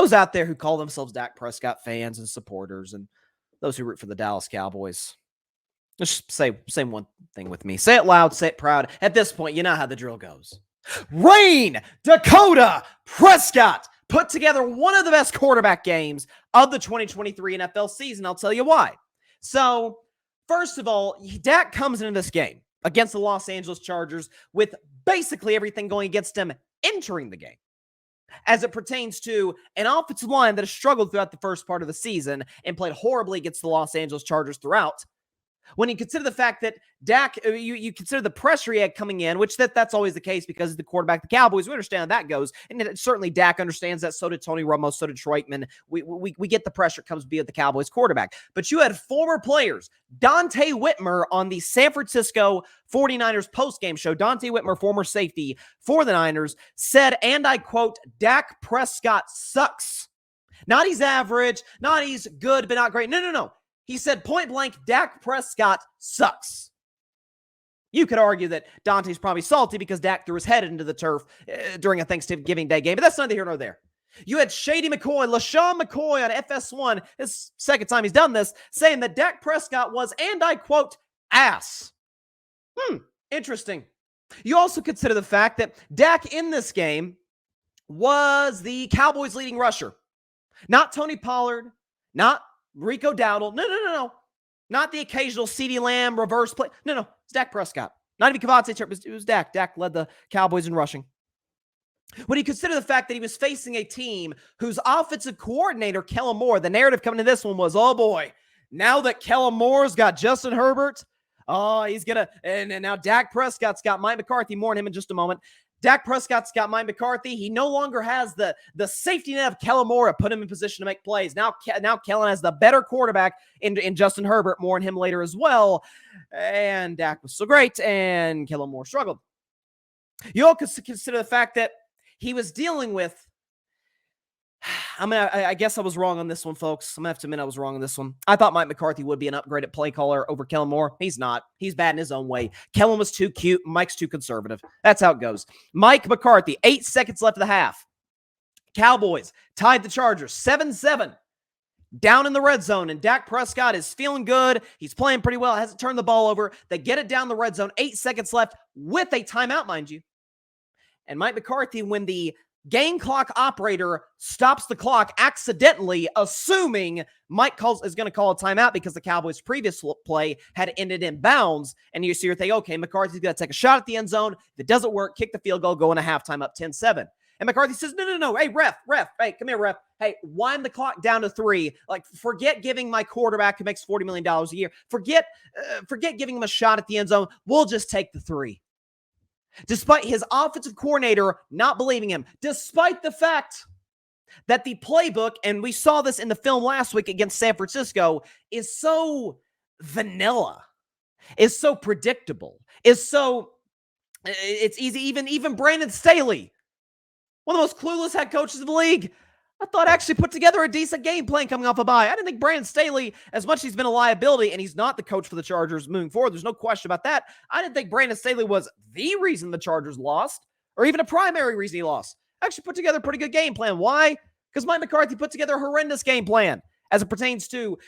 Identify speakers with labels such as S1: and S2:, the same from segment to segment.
S1: those out there who call themselves Dak Prescott fans and supporters and those who root for the Dallas Cowboys, just say one thing with me. Say it loud, say it proud. At this point, you know how the drill goes. Rain Dakota Prescott put together one of the best quarterback games of the 2023 NFL season. I'll tell you why. So, first of all, Dak comes into this game against the Los Angeles Chargers with basically everything going against him entering the game, as it pertains to an offensive line that has struggled throughout the first part of the season and played horribly against the Los Angeles Chargers throughout. When you consider the fact that Dak, you consider the pressure he had coming in, which that's always the case because of the quarterback, the Cowboys, we understand how that goes. And certainly Dak understands that. So did Tony Romo, so did Troitman. We get the pressure comes via the Cowboys quarterback. But you had former players, Dante Whitmer on the San Francisco 49ers postgame show. Dante Whitmer, former safety for the Niners, said, and I quote, Dak Prescott sucks. Not he's average, not he's good, but not great. No. He said point blank, Dak Prescott sucks. You could argue that Dante's probably salty because Dak threw his head into the turf during a Thanksgiving Day game, but that's neither here nor there. You had Shady McCoy, LaShawn McCoy on FS1, his second time he's done this, saying that Dak Prescott was, and I quote, ass. Interesting. You also consider the fact that Dak in this game was the Cowboys' leading rusher. Not Tony Pollard, not Rico Dowdle. No. Not the occasional CeeDee Lamb reverse play. No. It's Dak Prescott. Not even Cavante Turner. It was Dak. Dak led the Cowboys in rushing. When you consider the fact that he was facing a team whose offensive coordinator, Kellen Moore, the narrative coming to this one was, oh boy, now that Kellen Moore's got Justin Herbert, he's going to, and now Dak Prescott's got Mike McCarthy, more on him in just a moment. Dak Prescott's got Mike McCarthy. He no longer has the safety net of Kellen Moore to put him in position to make plays. Now Kellen has the better quarterback in Justin Herbert, more on him later as well. And Dak was so great, and Kellen Moore struggled. You all consider the fact that he was dealing with, I guess I was wrong on this one, folks. I'm going to have to admit I was wrong on this one. I thought Mike McCarthy would be an upgraded play caller over Kellen Moore. He's not. He's bad in his own way. Kellen was too cute. Mike's too conservative. That's how it goes. Mike McCarthy, 8 seconds left of the half. Cowboys tied the Chargers 7-7. Down in the red zone, and Dak Prescott is feeling good. He's playing pretty well. Hasn't turned the ball over. They get it down the red zone. 8 seconds left with a timeout, mind you. And Mike McCarthy, when the game clock operator stops the clock accidentally, assuming Mike is going to call a timeout because the Cowboys' previous play had ended in bounds. And you see your thing, okay, McCarthy's going to take a shot at the end zone. If it doesn't work, kick the field goal, go into halftime up 10-7. And McCarthy says, no. Hey, ref. Hey, come here, ref. Hey, wind the clock down to 3. Like, forget giving my quarterback who makes $40 million a year. Forget giving him a shot at the end zone. We'll just take the 3. Despite his offensive coordinator not believing him, despite the fact that the playbook, and we saw this in the film last week against San Francisco, is so vanilla, is so predictable, it's easy. Even Brandon Staley, one of the most clueless head coaches in the league, I thought actually put together a decent game plan coming off a bye. I didn't think Brandon Staley, as much as he's been a liability, and he's not the coach for the Chargers moving forward, there's no question about that. I didn't think Brandon Staley was the reason the Chargers lost, or even a primary reason he lost. Actually put together a pretty good game plan. Why? Because Mike McCarthy put together a horrendous game plan as it pertains to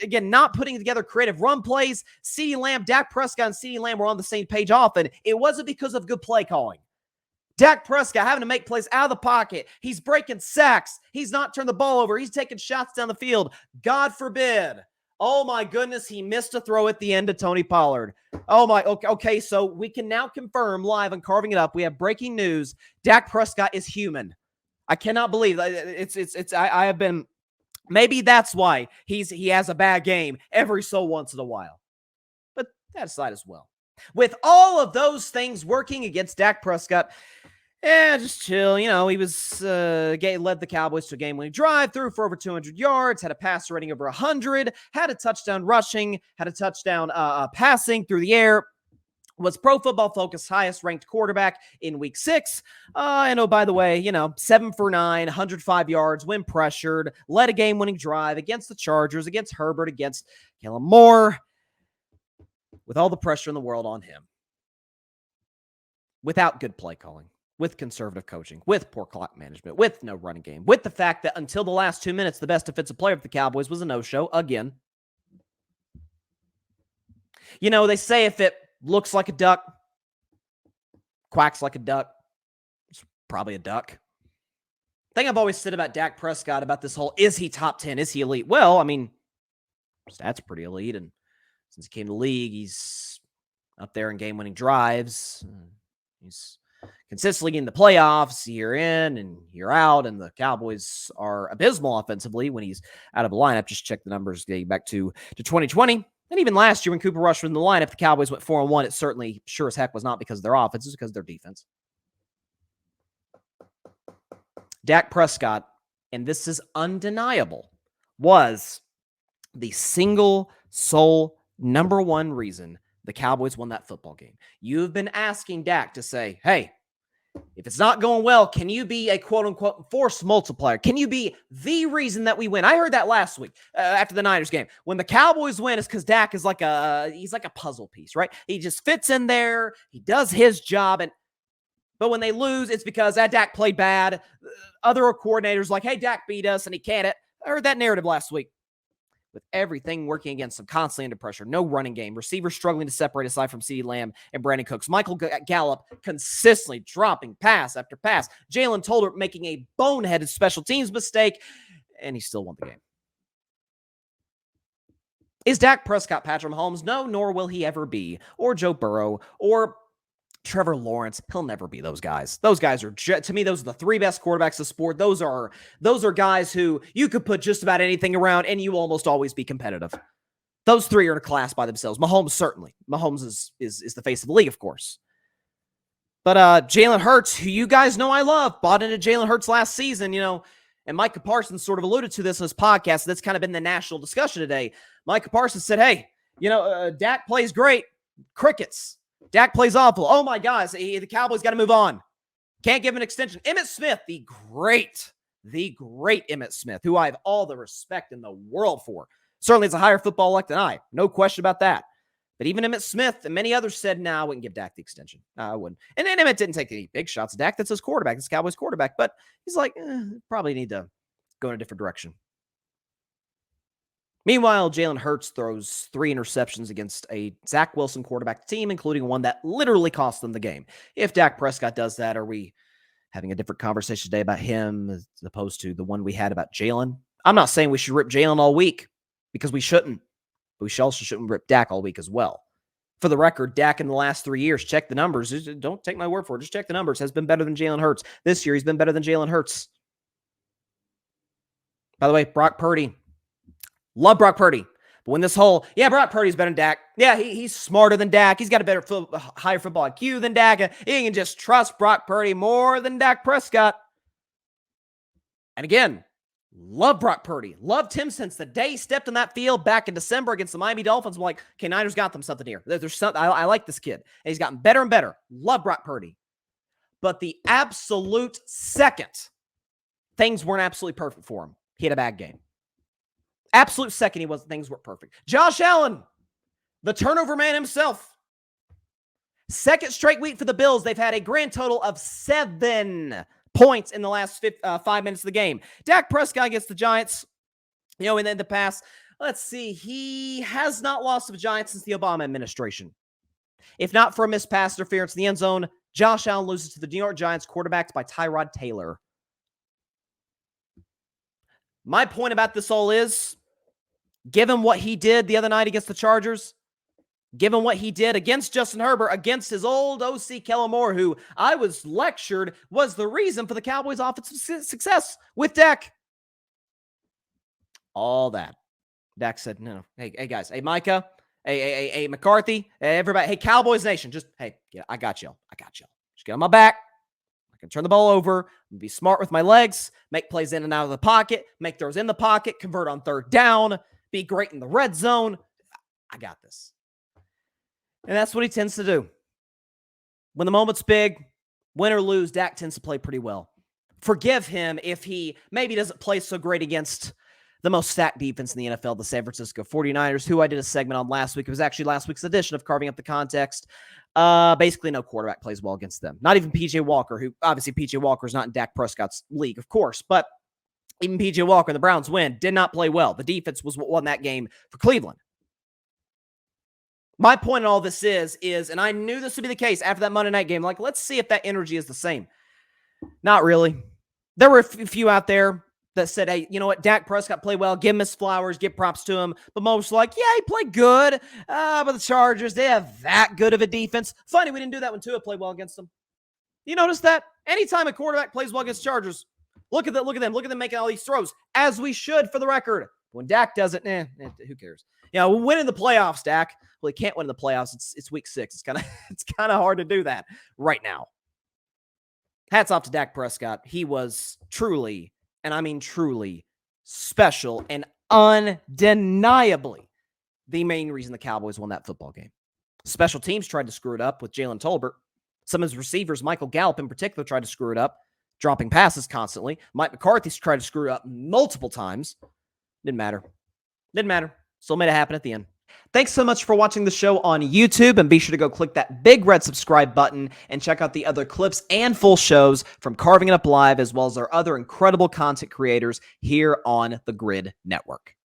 S1: again, not putting together creative run plays. CeeDee Lamb, Dak Prescott and CeeDee Lamb were on the same page often. It wasn't because of good play calling. Dak Prescott having to make plays out of the pocket. He's breaking sacks. He's not turned the ball over. He's taking shots down the field. God forbid. Oh my goodness, he missed a throw at the end to Tony Pollard. Oh my, okay, so we can now confirm live on Carving It Up. We have breaking news. Dak Prescott is human. I cannot believe I have been, maybe that's why he has a bad game every so once in a while. But that aside as well. With all of those things working against Dak Prescott, just chill. You know, he was led the Cowboys to a game-winning drive, threw for over 200 yards, had a passer rating over 100, had a touchdown rushing, had a touchdown passing through the air, was Pro Football Focus highest-ranked quarterback in Week 6. And oh, by the way, 7 for 9, 105 yards, when pressured, led a game-winning drive against the Chargers, against Herbert, against Kellen Moore, with all the pressure in the world on him, without good play calling, with conservative coaching, with poor clock management, with no running game, with the fact that until the last 2 minutes, the best defensive player for the Cowboys was a no-show again. They say if it looks like a duck, quacks like a duck, it's probably a duck. Thing I've always said about Dak Prescott, about this whole, is he top 10? Is he elite? Well, I mean, stats are pretty elite. And since he came to the league, he's up there in game-winning drives. He's consistently in the playoffs year in and year out. And the Cowboys are abysmal offensively when he's out of the lineup. Just check the numbers dating back to 2020. And even last year when Cooper Rush was in the lineup, the Cowboys went 4-1. It certainly, sure as heck, was not because of their offense. It was because of their defense. Dak Prescott, and this is undeniable, was the single sole number one reason the Cowboys won that football game. You've been asking Dak to say, hey, if it's not going well, can you be a quote-unquote force multiplier? Can you be the reason that we win? I heard that last week after the Niners game. When the Cowboys win, it's because Dak is he's like a puzzle piece, right? He just fits in there. He does his job. But when they lose, it's because Dak played bad. Other coordinators like, hey, Dak beat us and he can't. I heard that narrative last week. With everything working against him, constantly under pressure, no running game, receivers struggling to separate aside from CeeDee Lamb and Brandon Cooks, Michael Gallup consistently dropping pass after pass, Jalen Tolbert making a boneheaded special teams mistake, and he still won the game. Is Dak Prescott Patrick Mahomes? No, nor will he ever be. Or Joe Burrow, or Trevor Lawrence. He'll never be those guys. Those guys are, to me, those are the three best quarterbacks of sport. Those are guys who you could put just about anything around and you almost always be competitive. Those three are in a class by themselves. Mahomes, certainly. Mahomes is the face of the league, of course. But Jalen Hurts, who you guys know I love, bought into Jalen Hurts last season, and Micah Parsons sort of alluded to this in his podcast. That's kind of been the national discussion today. Micah Parsons said, hey, Dak plays great. Crickets. Dak plays awful. Oh, my gosh. The Cowboys got to move on. Can't give an extension. Emmitt Smith, the great Emmitt Smith, who I have all the respect in the world for. Certainly is a higher football elect than I. No question about that. But even Emmitt Smith and many others said, I wouldn't give Dak the extension. I wouldn't. And then Emmitt didn't take any big shots at Dak. That's his quarterback. That's Cowboys quarterback. But he's like, probably need to go in a different direction. Meanwhile, Jalen Hurts throws 3 interceptions against a Zach Wilson quarterback team, including one that literally cost them the game. If Dak Prescott does that, are we having a different conversation today about him as opposed to the one we had about Jalen? I'm not saying we should rip Jalen all week because we shouldn't, but we also shouldn't rip Dak all week as well. For the record, Dak in the last 3 years, check the numbers. Don't take my word for it. Just check the numbers. Has been better than Jalen Hurts. This year, he's been better than Jalen Hurts. By the way, Brock Purdy. Love Brock Purdy. But when this whole, Brock Purdy's better than Dak. Yeah, he's smarter than Dak. He's got a better, higher football IQ than Dak. He can just trust Brock Purdy more than Dak Prescott. And again, love Brock Purdy. Loved him since the day he stepped on that field back in December against the Miami Dolphins. I'm like, okay, Niners got them something here. There's something. I like this kid. And he's gotten better and better. Love Brock Purdy. But the absolute second things weren't absolutely perfect for him, he had a bad game. Absolute second, things weren't perfect. Josh Allen, the turnover man himself. Second straight week for the Bills. They've had a grand total of 7 points in the last 5 minutes of the game. Dak Prescott against the Giants, in the past, let's see, he has not lost to the Giants since the Obama administration. If not for a missed pass interference in the end zone, Josh Allen loses to the New York Giants, quarterbacked by Tyrod Taylor. My point about this all is, given what he did the other night against the Chargers, given what he did against Justin Herbert, against his old OC Kellen Moore, who I was lectured was the reason for the Cowboys' offensive success with Dak. All that. Dak said, no. Hey guys. Hey, Micah. Hey, McCarthy. Hey, everybody. Hey, Cowboys Nation. I got y'all. Just get on my back. I can turn the ball over, be smart with my legs, make plays in and out of the pocket, make throws in the pocket, convert on third down, be great in the red zone. I got this. And that's what he tends to do. When the moment's big, win or lose, Dak tends to play pretty well. Forgive him if he maybe doesn't play so great against the most stacked defense in the NFL, the San Francisco 49ers, who I did a segment on last week. It was actually last week's edition of Carving Up the Context. Basically, no quarterback plays well against them. Not even P.J. Walker, who obviously P.J. Walker is not in Dak Prescott's league, of course, but even P.J. Walker, the Browns win, did not play well. The defense was what won that game for Cleveland. My point in all this is, and I knew this would be the case after that Monday night game, like, let's see if that energy is the same. Not really. There were a few out there that said, hey, you know what, Dak Prescott played well, give him his flowers, give props to him. But most like, yeah, he played good. But the Chargers, they have that good of a defense. Funny, we didn't do that when Tua played well against them. You notice that? Anytime a quarterback plays well against Chargers, look at them. Look at them making all these throws, as we should for the record. When Dak does it, who cares? Yeah, we'll win in the playoffs, Dak. Well, he can't win in the playoffs. It's week 6. It's kind of hard to do that right now. Hats off to Dak Prescott. He was truly, and I mean truly, special and undeniably the main reason the Cowboys won that football game. Special teams tried to screw it up with Jalen Tolbert. Some of his receivers, Michael Gallup in particular, tried to screw it up, dropping passes constantly. Mike McCarthy's tried to screw it up multiple times. Didn't matter. Still made it happen at the end. Thanks so much for watching the show on YouTube, and be sure to go click that big red subscribe button and check out the other clips and full shows from Carving It Up Live, as well as our other incredible content creators here on the Grid Network.